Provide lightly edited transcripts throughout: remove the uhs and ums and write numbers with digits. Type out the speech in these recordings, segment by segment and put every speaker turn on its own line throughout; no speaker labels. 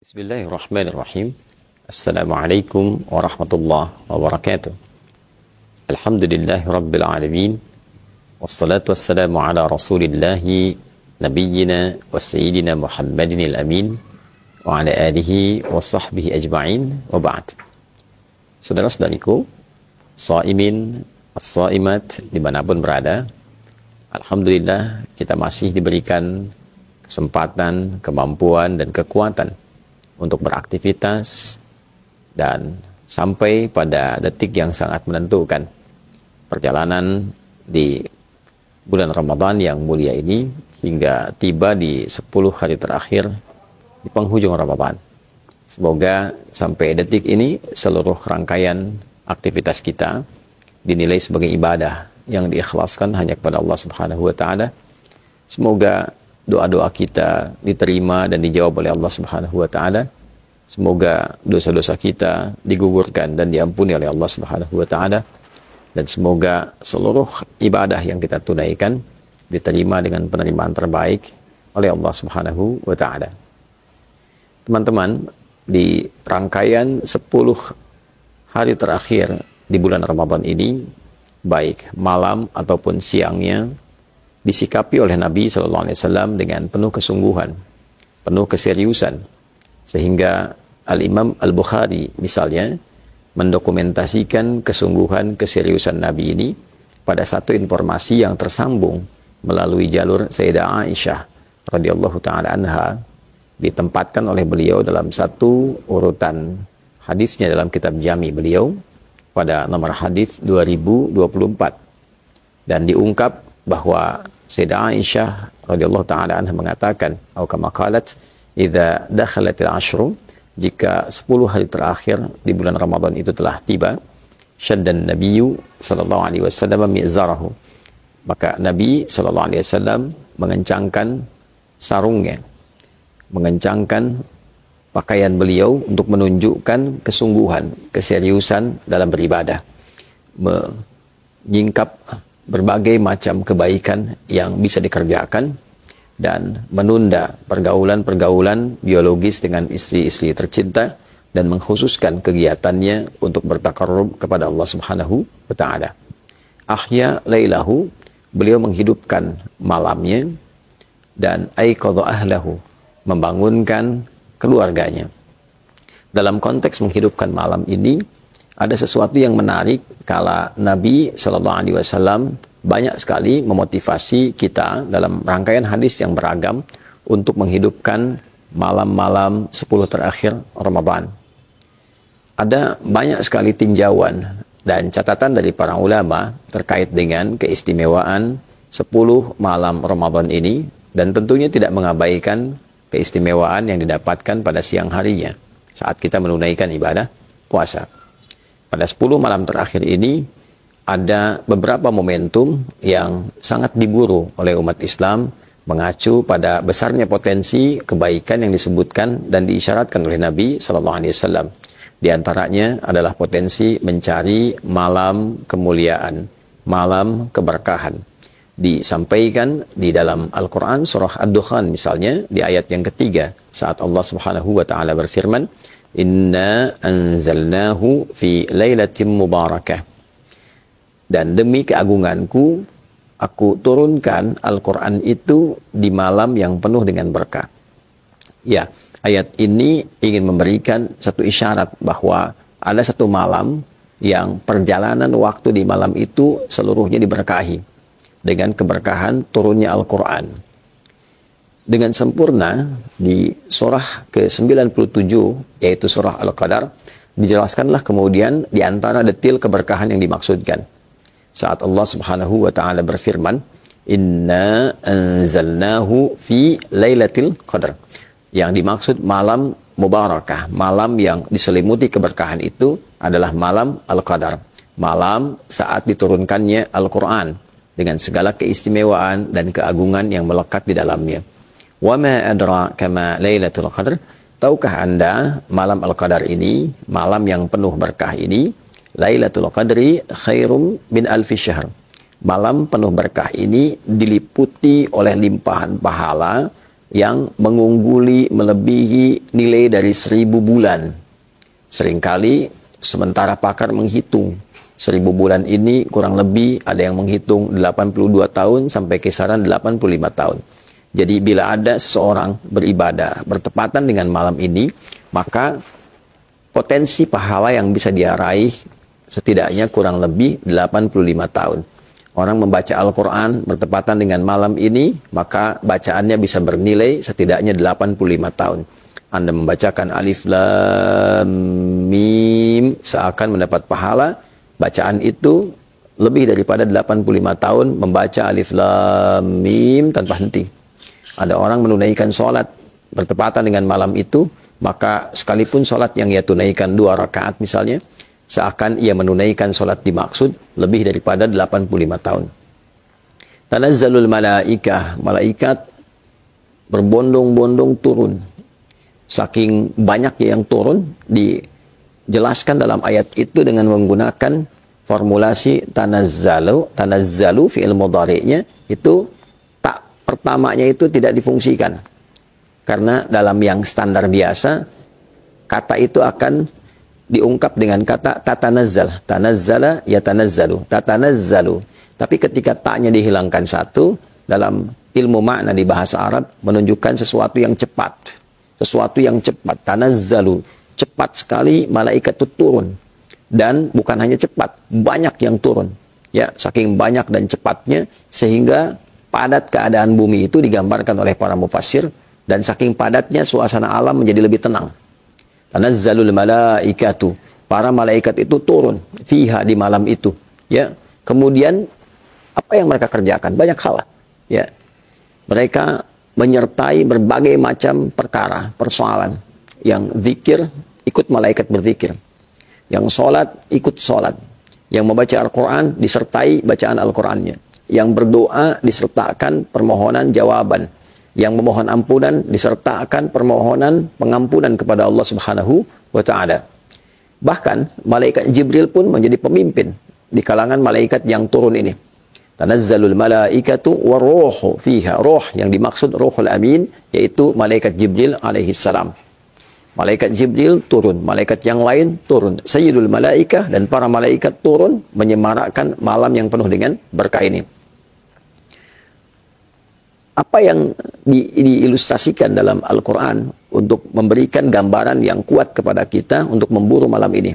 Bismillahirrahmanirrahim. Assalamualaikum warahmatullahi wabarakatuh. Alhamdulillahi rabbil alamin. Wassalatu wassalamu ala rasulillahi nabiyyina wa sayyidina Muhammadin al-amin wa ala alihi wa sahbihi ajma'in wa ba'd. Saudara-saudariku, shaimin, as-shaimat dimanapun berada, alhamdulillah kita masih diberikan kesempatan, kemampuan, dan kekuatan untuk beraktivitas dan sampai pada detik yang sangat menentukan perjalanan di bulan Ramadan yang mulia ini hingga tiba di 10 hari terakhir di penghujung Ramadan. Semoga sampai detik ini seluruh rangkaian aktivitas kita dinilai sebagai ibadah yang diikhlaskan hanya kepada Allah Subhanahu wa taala. Semoga doa-doa kita diterima dan dijawab oleh Allah Subhanahu wa taala. Semoga dosa-dosa kita digugurkan dan diampuni oleh Allah Subhanahu wa taala, dan semoga seluruh ibadah yang kita tunaikan diterima dengan penerimaan terbaik oleh Allah Subhanahu wa taala. Teman-teman, di rangkaian 10 hari terakhir di bulan Ramadan ini, baik malam ataupun siangnya, disikapi oleh Nabi SAW dengan penuh kesungguhan, penuh keseriusan, sehingga Al-Imam Al-Bukhari misalnya mendokumentasikan kesungguhan keseriusan Nabi ini pada satu informasi yang tersambung melalui jalur Sayyidah Aisyah radhiyallahu ta'ala anha, ditempatkan oleh beliau dalam satu urutan hadisnya dalam kitab Jami beliau pada nomor hadis 2024, dan diungkap bahwa Sayyidah Aisyah radhiyallahu ta'ala anha mengatakan, atau kama qalat, idza dakhalatil ashru, jika 10 hari terakhir di bulan Ramadan itu telah tiba, syaddan nabiyyu sallallahu alaihi wasallam mi'zarahu, maka Nabi sallallahu alaihi wasallam mengencangkan sarungnya, mengencangkan pakaian beliau untuk menunjukkan kesungguhan, keseriusan dalam beribadah, menyingkap berbagai macam kebaikan yang bisa dikerjakan, dan menunda pergaulan-pergaulan biologis dengan istri-istri tercinta, dan mengkhususkan kegiatannya untuk bertakarrub kepada Allah Subhanahu wa taala. Ahya lailahu, beliau menghidupkan malamnya, dan aiqadha ahlahu, membangunkan keluarganya. Dalam konteks menghidupkan malam ini, ada sesuatu yang menarik kala Nabi Sallallahu Alaihi Wasallam banyak sekali memotivasi kita dalam rangkaian hadis yang beragam untuk menghidupkan malam-malam 10 terakhir Ramadan. Ada banyak sekali tinjauan dan catatan dari para ulama terkait dengan keistimewaan 10 malam Ramadan ini, dan tentunya tidak mengabaikan keistimewaan yang didapatkan pada siang harinya saat kita menunaikan ibadah puasa. Pada 10 malam terakhir ini ada beberapa momentum yang sangat diburu oleh umat Islam, mengacu pada besarnya potensi kebaikan yang disebutkan dan diisyaratkan oleh Nabi Sallallahu Alaihi Wasallam. Di antaranya adalah potensi mencari malam kemuliaan, malam keberkahan. Disampaikan di dalam Al-Quran surah Ad-Dukhan misalnya di ayat yang ketiga, saat Allah Subhanahu wa taala berfirman, "Inna anzalnahu fi lailatin mubarakah." Dan demi keagunganku, aku turunkan Al-Quran itu di malam yang penuh dengan berkah. Ya, ayat ini ingin memberikan satu isyarat bahwa ada satu malam yang perjalanan waktu di malam itu seluruhnya diberkahi dengan keberkahan turunnya Al-Quran. Dengan sempurna di surah ke-97, yaitu surah Al-Qadar, dijelaskanlah kemudian di antara detil keberkahan yang dimaksudkan. Saat Allah Subhanahu wa taala berfirman, "Inna anzalnahu fi lailatul qadar." Yang dimaksud malam mubarakah, malam yang diselimuti keberkahan itu adalah malam Al-Qadar, malam saat diturunkannya Al-Qur'an dengan segala keistimewaan dan keagungan yang melekat di dalamnya. "Wa ma adraka ma lailatul qadar?" Tahukah Anda malam Al-Qadar ini, malam yang penuh berkah ini? Lailatul Qadri khairum min alfi syahr. Malam penuh berkah ini diliputi oleh limpahan pahala yang mengungguli melebihi nilai dari 1000 bulan. Seringkali sementara pakar menghitung 1000 bulan ini kurang lebih ada yang menghitung 82 tahun sampai kisaran 85 tahun. Jadi bila ada seseorang beribadah bertepatan dengan malam ini, maka potensi pahala yang bisa dia raih setidaknya kurang lebih 85 tahun. Orang membaca Al-Quran bertepatan dengan malam ini, maka bacaannya bisa bernilai setidaknya 85 tahun. Anda membacakan Alif Lam Mim, seakan mendapat pahala. Bacaan itu lebih daripada 85 tahun membaca Alif Lam Mim tanpa henti. Ada orang menunaikan sholat bertepatan dengan malam itu, maka sekalipun sholat yang ia tunaikan 2 rakaat misalnya, seakan ia menunaikan sholat dimaksud lebih daripada 85 tahun. Tanazzalul malaikah, malaikat berbondong-bondong turun. Saking banyaknya yang turun, dijelaskan dalam ayat itu dengan menggunakan formulasi tanazzalu fi'il mudhari'nya itu tak pertamanya itu tidak difungsikan. Karena dalam yang standar biasa, kata itu akan diungkap dengan kata tatanazzal. Tanazzala yatanazzalu. Tatanazzalu. Tapi ketika taknya dihilangkan satu, dalam ilmu makna di bahasa Arab menunjukkan sesuatu yang cepat. Sesuatu yang cepat. Tanazzalu. Cepat sekali malaikat itu turun. Dan bukan hanya cepat, banyak yang turun. Ya, saking banyak dan cepatnya sehingga padat keadaan bumi itu digambarkan oleh para mufassir, dan saking padatnya suasana alam menjadi lebih tenang. Tanazzalul malaikatu, para malaikat itu turun fiha, di malam itu, ya. Kemudian apa yang mereka kerjakan? Banyak hal, ya. Mereka menyertai berbagai macam perkara, persoalan. Yang zikir, ikut malaikat berzikir. Yang sholat, ikut sholat. Yang membaca Al-Quran, disertai bacaan Al-Qurannya. Yang berdoa, disertakan permohonan jawaban. Yang memohon ampunan disertakan permohonan pengampunan kepada Allah Subhanahu wa taala. Bahkan malaikat Jibril pun menjadi pemimpin di kalangan malaikat yang turun ini. Tanazzalul malaikatu waruhu fiha. Ruh yang dimaksud Ruhul Amin, yaitu malaikat Jibril alaihi salam. Malaikat Jibril turun, malaikat yang lain turun. Sayyidul malaikah, dan para malaikat turun menyemarakkan malam yang penuh dengan berkah ini. Apa yang diilustrasikan dalam Al-Quran untuk memberikan gambaran yang kuat kepada kita untuk memburu malam ini.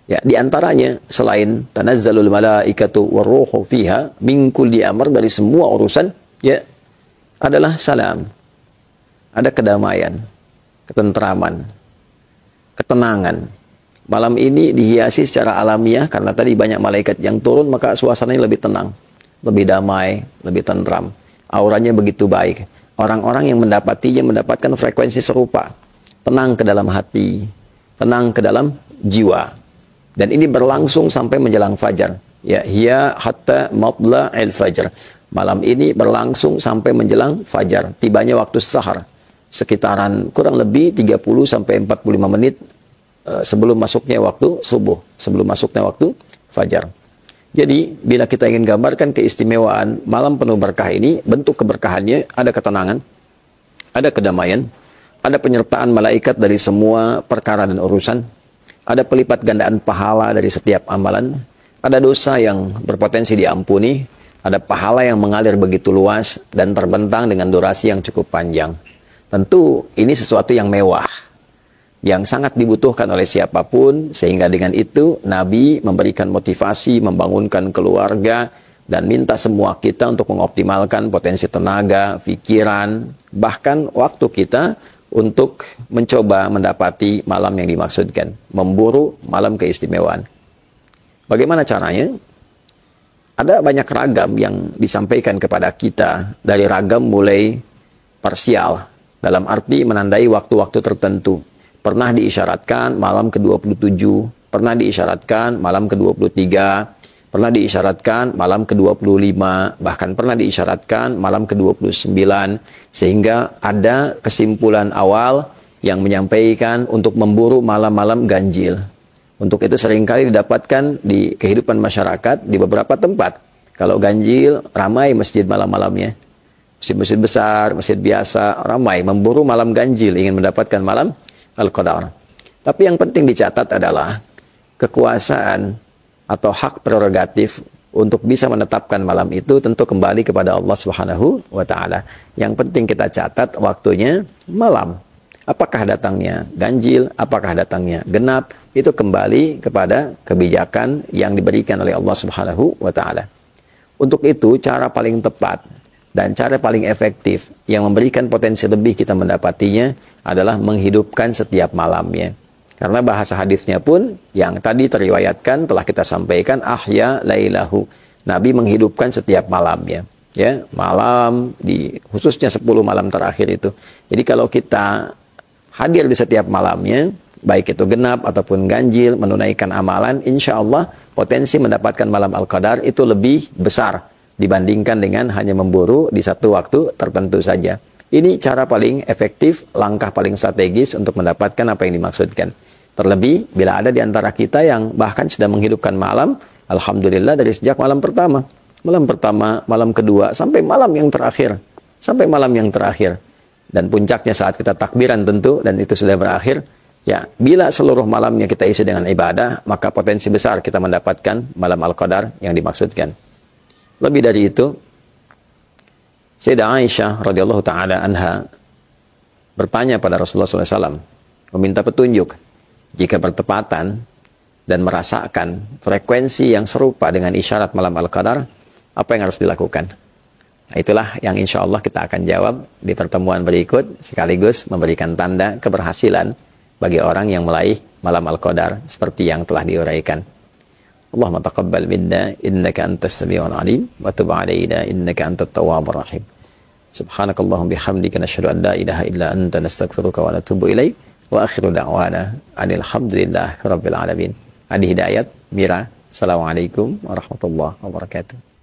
Ya, di antaranya selain tanazzalul malaikatu waruhu fiha min kulli amr, dari semua urusan, ya, adalah salam. Ada kedamaian, ketentraman, ketenangan. Malam ini dihiasi secara alamiah karena tadi banyak malaikat yang turun, maka suasananya lebih tenang, lebih damai, lebih tentram. Auranya begitu baik. Orang-orang yang mendapatinya mendapatkan frekuensi serupa. Tenang ke dalam hati, tenang ke dalam jiwa. Dan ini berlangsung sampai menjelang fajar. Ya, hiya hatta matla'il fajar. Malam ini berlangsung sampai menjelang fajar. Tibanya waktu sahar. Sekitaran kurang lebih 30 sampai 45 menit sebelum masuknya waktu subuh, sebelum masuknya waktu fajar. Jadi, bila kita ingin gambarkan keistimewaan malam penuh berkah ini, bentuk keberkahannya ada ketenangan, ada kedamaian, ada penyertaan malaikat dari semua perkara dan urusan, ada pelipat gandaan pahala dari setiap amalan, ada dosa yang berpotensi diampuni, ada pahala yang mengalir begitu luas dan terbentang dengan durasi yang cukup panjang. Tentu ini sesuatu yang mewah, yang sangat dibutuhkan oleh siapapun, sehingga dengan itu Nabi memberikan motivasi, membangunkan keluarga, dan minta semua kita untuk mengoptimalkan potensi tenaga, pikiran, bahkan waktu kita untuk mencoba mendapati malam yang dimaksudkan, memburu malam keistimewaan. Bagaimana caranya? Ada banyak ragam yang disampaikan kepada kita, dari ragam mulai parsial, dalam arti menandai waktu-waktu tertentu. Pernah diisyaratkan malam ke-27, pernah diisyaratkan malam ke-23, pernah diisyaratkan malam ke-25, bahkan pernah diisyaratkan malam ke-29, sehingga ada kesimpulan awal yang menyampaikan untuk memburu malam-malam ganjil. Untuk itu seringkali didapatkan di kehidupan masyarakat di beberapa tempat. Kalau ganjil, ramai masjid malam-malamnya. Masjid-masjid besar, masjid biasa, ramai memburu malam ganjil, ingin mendapatkan malam Al-Qadar. Tapi yang penting dicatat adalah kekuasaan atau hak prerogatif untuk bisa menetapkan malam itu tentu kembali kepada Allah Subhanahu wa taala. Yang penting kita catat waktunya malam. Apakah datangnya ganjil, apakah datangnya genap, itu kembali kepada kebijakan yang diberikan oleh Allah Subhanahu wa taala. Untuk itu cara paling tepat dan cara paling efektif yang memberikan potensi lebih kita mendapatinya adalah menghidupkan setiap malamnya. Karena bahasa hadisnya pun yang tadi teriwayatkan telah kita sampaikan, ahya lailahu. Nabi menghidupkan setiap malamnya. Ya, malam khususnya 10 malam terakhir itu. Jadi kalau kita hadir di setiap malamnya, baik itu genap ataupun ganjil, menunaikan amalan, insya Allah potensi mendapatkan malam Al-Qadar itu lebih besar dibandingkan dengan hanya memburu di satu waktu tertentu saja. Ini cara paling efektif, langkah paling strategis untuk mendapatkan apa yang dimaksudkan. Terlebih, bila ada di antara kita yang bahkan sudah menghidupkan malam, alhamdulillah dari sejak malam pertama, malam kedua, sampai malam yang terakhir. Dan puncaknya saat kita takbiran tentu, dan itu sudah berakhir. Ya, bila seluruh malamnya kita isi dengan ibadah, maka potensi besar kita mendapatkan malam Al-Qadar yang dimaksudkan. Lebih dari itu, Sayyidah Aisyah radhiyallahu taala anha bertanya pada Rasulullah SAW, meminta petunjuk jika bertepatan dan merasakan frekuensi yang serupa dengan isyarat malam Al-Qadar, apa yang harus dilakukan? Nah, itulah yang insya Allah kita akan jawab di pertemuan berikut, sekaligus memberikan tanda keberhasilan bagi orang yang meraih malam Al-Qadar seperti yang telah diuraikan. Allahumma taqabbal minna innaka antas samiul alim wa tub alaina innaka antat tawwabur rahim. Subhanakallahumma bihamdika nashhadu an la ilaha illa anta nastaghfiruka wa natubu ilaik wa akhiru da'wana alhamdulillahi rabbil alamin. Adi Hidayat, Mira. Assalamualaikum warahmatullahi wabarakatuh.